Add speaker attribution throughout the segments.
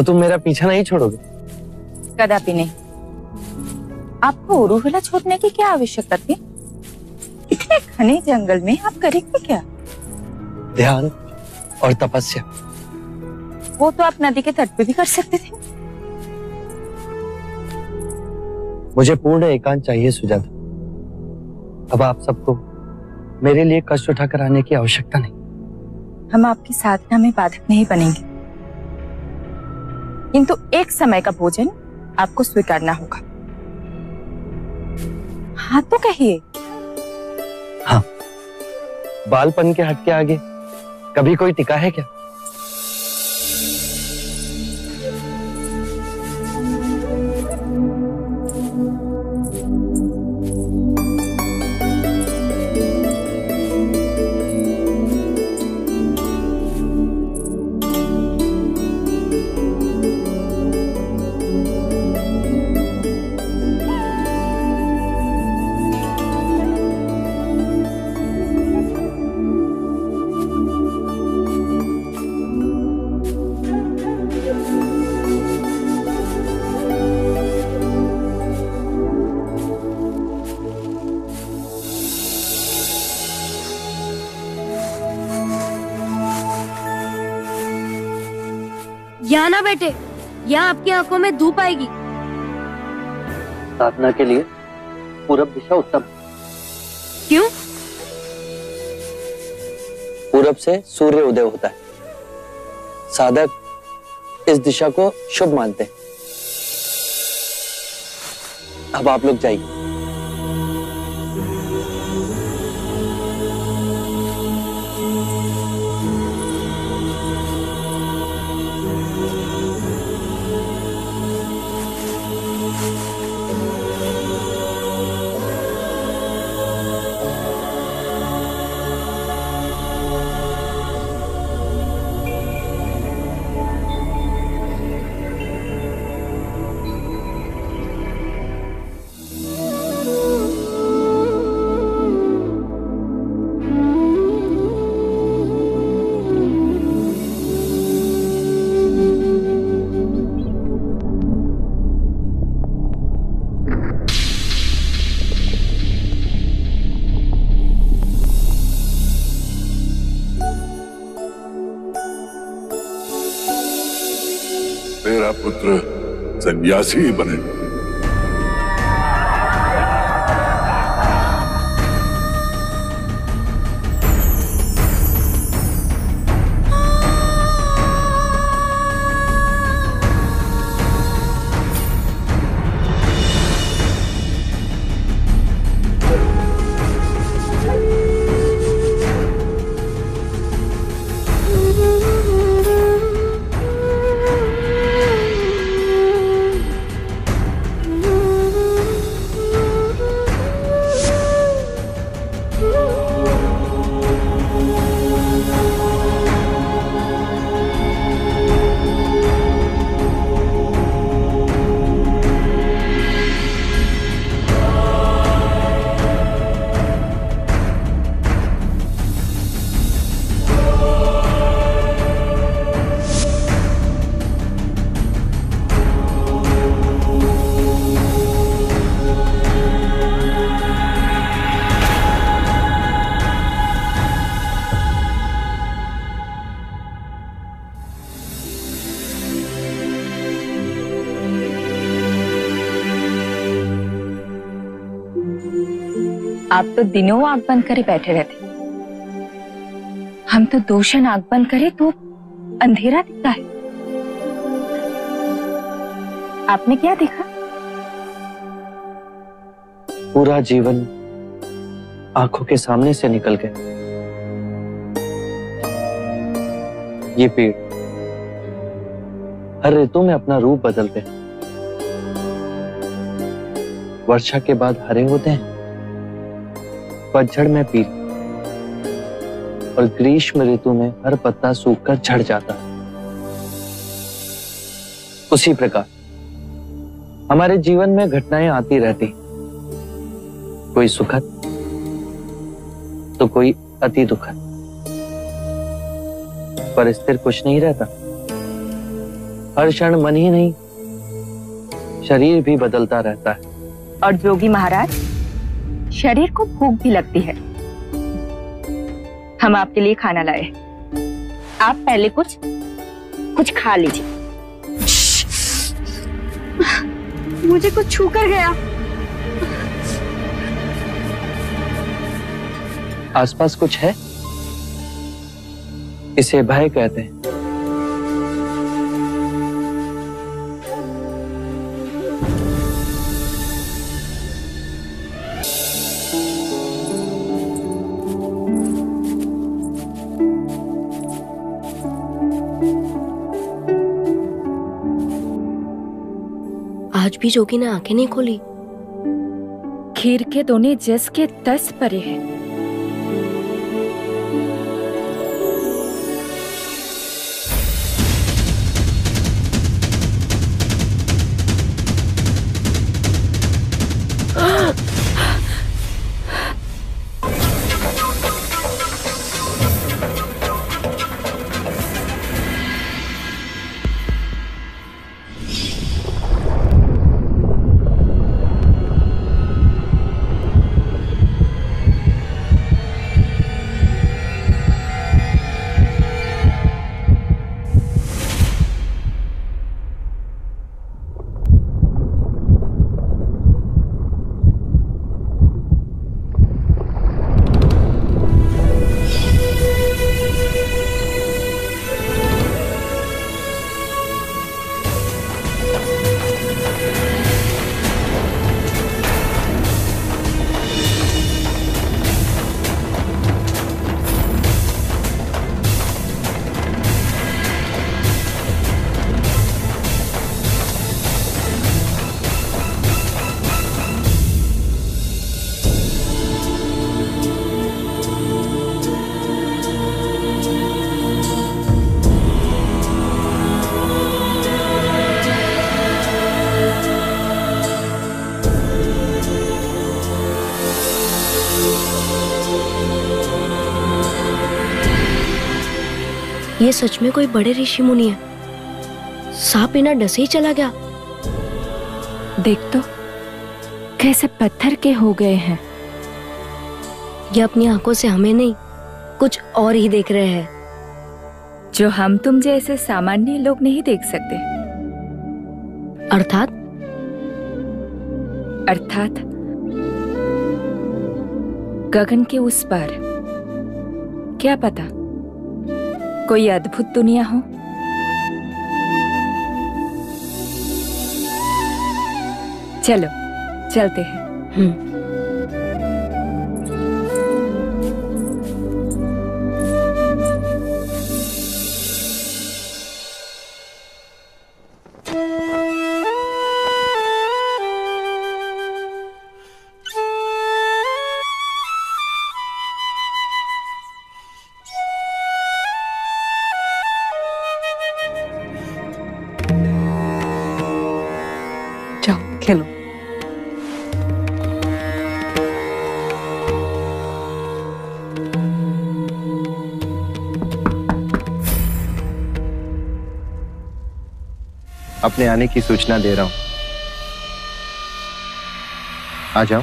Speaker 1: तो तुम मेरा पीछा नहीं छोड़ोगे?
Speaker 2: कदापि नहीं। आपको उरूहला छोड़ने की क्या आवश्यकता थी? इतने घने जंगल में आप करेंगे क्या?
Speaker 1: ध्यान और तपस्या।
Speaker 2: वो तो आप नदी के तट पे भी कर सकते थे।
Speaker 1: मुझे पूर्ण एकांत चाहिए सुजाता। अब आप सबको मेरे लिए कष्ट उठाकर आने की आवश्यकता नहीं।
Speaker 2: हम आपकी साधना में बाधक नहीं बनेंगे, किंतु एक समय का भोजन आपको स्वीकारना होगा। हाँ तो कहिए।
Speaker 1: हाँ, बालपन के हट के आगे कभी कोई टिका है क्या?
Speaker 3: यहाँ ना बैठे, यहाँ आपकी आंखों में धूप आएगी।
Speaker 1: साधना के लिए पूरब दिशा उत्तम।
Speaker 3: क्यों?
Speaker 1: पूरब से सूर्य उदय होता है। साधक इस दिशा को शुभ मानते हैं। अब आप लोग जाइए।
Speaker 4: मेरा पुत्र सन्यासी बने।
Speaker 2: आप तो दिनों आग बंद करे बैठे रहते, हम तो दोषण आग बंद करे तो अंधेरा दिखता है। आपने क्या देखा?
Speaker 1: पूरा जीवन आंखों के सामने से निकल गया। ये पेड़ हर ऋतु में अपना रूप बदलते हैं। वर्षा के बाद हरे होते हैं, पतझड़ में पीले, और ग्रीष्म ऋतु में हर पत्ता सूखकर झड़ जाता है। उसी प्रकार हमारे जीवन में घटनाएं आती रहती, कोई सुखद तो कोई अति दुखद, पर स्थिर कुछ नहीं रहता। हर क्षण मन ही नहीं, शरीर भी बदलता रहता है।
Speaker 2: और जोगी महाराज, शरीर को भूख भी लगती है। हम आपके लिए खाना लाए, आप पहले कुछ खा लीजिए।
Speaker 3: मुझे कुछ छू कर गया।
Speaker 1: आसपास कुछ है? इसे भय कहते हैं।
Speaker 3: आज भी जोगी ने आंखें नहीं खोली।
Speaker 2: खीर के दोने जस के तस परे हैं।
Speaker 3: ये सच में कोई बड़े ऋषि मुनि है। सांप बिना डसे ही चला गया।
Speaker 2: देख तो कैसे पत्थर के हो गए हैं।
Speaker 3: ये अपनी आंखों से हमें नहीं, कुछ और ही देख रहे हैं,
Speaker 2: जो हम तुम जैसे सामान्य लोग नहीं देख सकते।
Speaker 3: अर्थात
Speaker 2: गगन के उस पार। क्या पता कोई अद्भुत दुनिया हो। चलो चलते हैं।
Speaker 5: जाओ खेलो।
Speaker 1: अपने आने की सूचना दे रहा हूं, आ जाओ।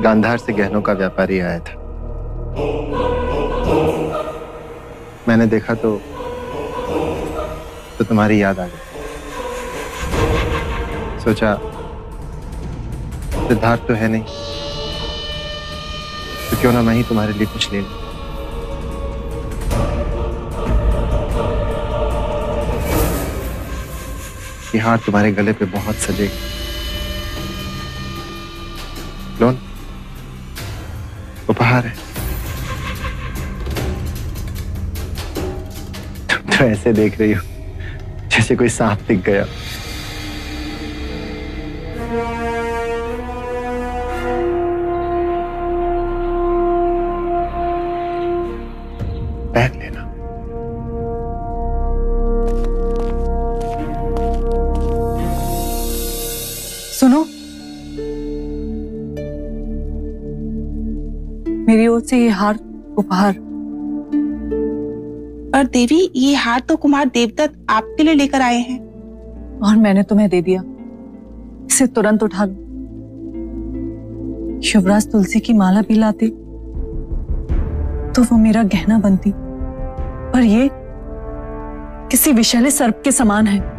Speaker 1: गांधार से गहनों का व्यापारी आया था। मैंने देखा तो तुम्हारी याद आ गई। सोचा सिद्धार्थ तो है नहीं, तो क्यों ना मैं ही तुम्हारे लिए कुछ ले लूं। ये हार तुम्हारे गले पे बहुत सजेगा। लो, उपहार है। तुम तो ऐसे देख रही हो जैसे कोई सांप दिख गया। बैग लेना।
Speaker 5: मेरी ओर से ये हार उपहार।
Speaker 6: और देवी, ये हार तो कुमार देवदत्त आपके लिए लेकर आए हैं।
Speaker 5: और मैंने तुम्हें दे दिया, इसे तुरंत उठा लो। शिवराज तुलसी की माला भी लाते तो वो मेरा गहना बनती, पर ये किसी विषैले सर्प के समान है।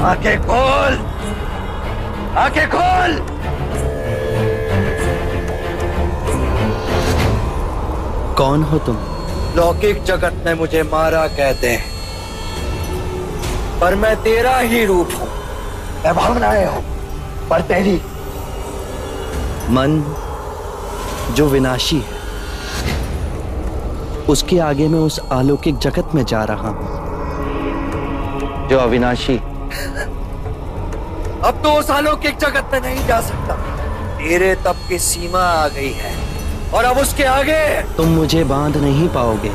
Speaker 1: आंखें खोल, आंखें खोल।
Speaker 7: कौन हो तुम?
Speaker 1: लौकिक जगत में मुझे मारा कहते हैं, पर मैं तेरा ही रूप हूं। मैं भावनाएं हूं, पर तेरी।
Speaker 7: मन जो विनाशी है, उसके आगे मैं उस अलौकिक जगत में जा रहा हूं
Speaker 1: जो अविनाशी। अब तो उस अलौकिक जगत में नहीं जा सकता। तेरे तप की सीमा आ गई है और अब उसके आगे
Speaker 7: तुम मुझे बांध नहीं पाओगे।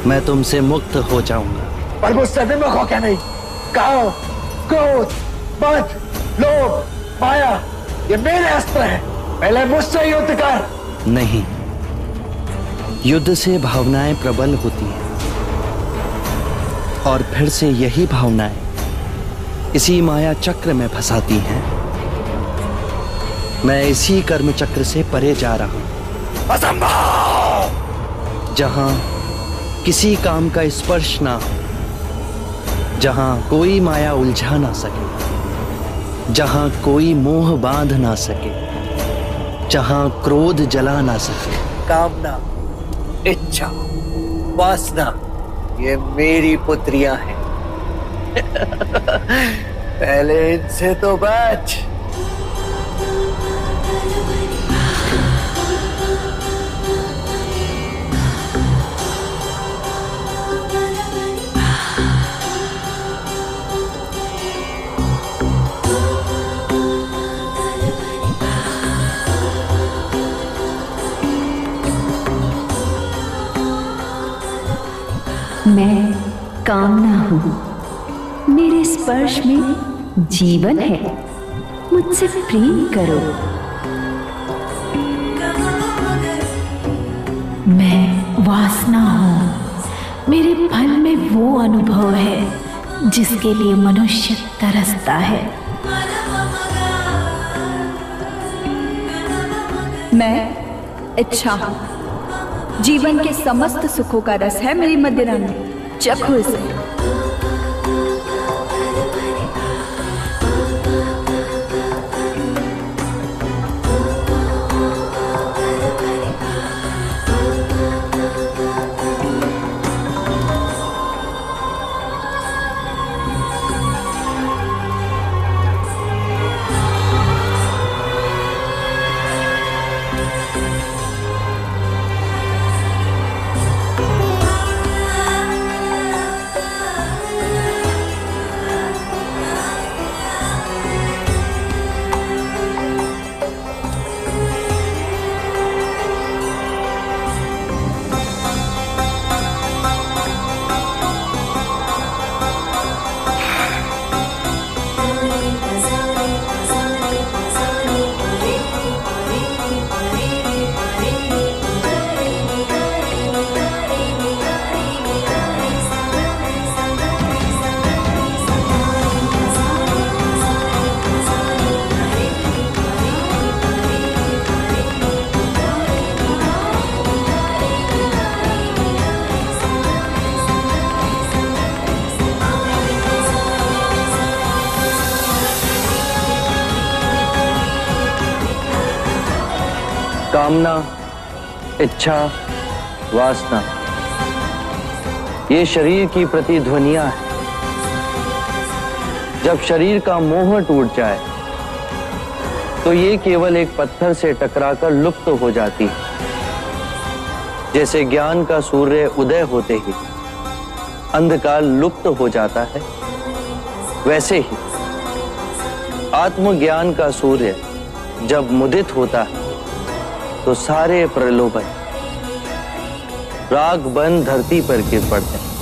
Speaker 7: मैं तुमसे मुक्त हो जाऊंगा।
Speaker 1: पर मुझसे विमुख हो क्या नहीं? काम, क्रोध, मद, लोभ, माया, ये मेरे अस्त्र हैं। पहले मुझसे युद्ध कर।
Speaker 7: नहीं, युद्ध से भावनाएं प्रबल होती हैं और फिर से यही भावनाएं इसी माया चक्र में फंसाती हैं। मैं इसी कर्म चक्र से परे जा रहा हूं।
Speaker 1: असंभव!
Speaker 7: जहां किसी काम का स्पर्श ना हो, जहां कोई माया उलझा ना सके, जहां कोई मोह बांध ना सके, जहां क्रोध जला ना सके।
Speaker 1: कामना, इच्छा, वासना, ये मेरी पुत्रियां हैं। पहले इनसे तो बच।
Speaker 8: मैं कामना हूँ, मेरे स्पर्श में जीवन है, मुझसे प्रेम करो। मैं वासना हूँ, मेरे फल में वो अनुभव है जिसके लिए मनुष्य तरसता है।
Speaker 9: मैं इच्छा हूँ, जीवन के समस्त सुखों का रस है मेरी मदिरा में, चखो इसे।
Speaker 1: कामना, इच्छा, वासना, ये शरीर की प्रतिध्वनियां हैं। जब शरीर का मोह टूट जाए तो ये केवल एक पत्थर से टकराकर लुप्त हो जाती है। जैसे ज्ञान का सूर्य उदय होते ही अंधकार लुप्त हो जाता है, वैसे ही आत्मज्ञान का सूर्य जब मुदित होता है तो सारे प्रलोभन राग बन धरती पर गिर पड़ते हैं।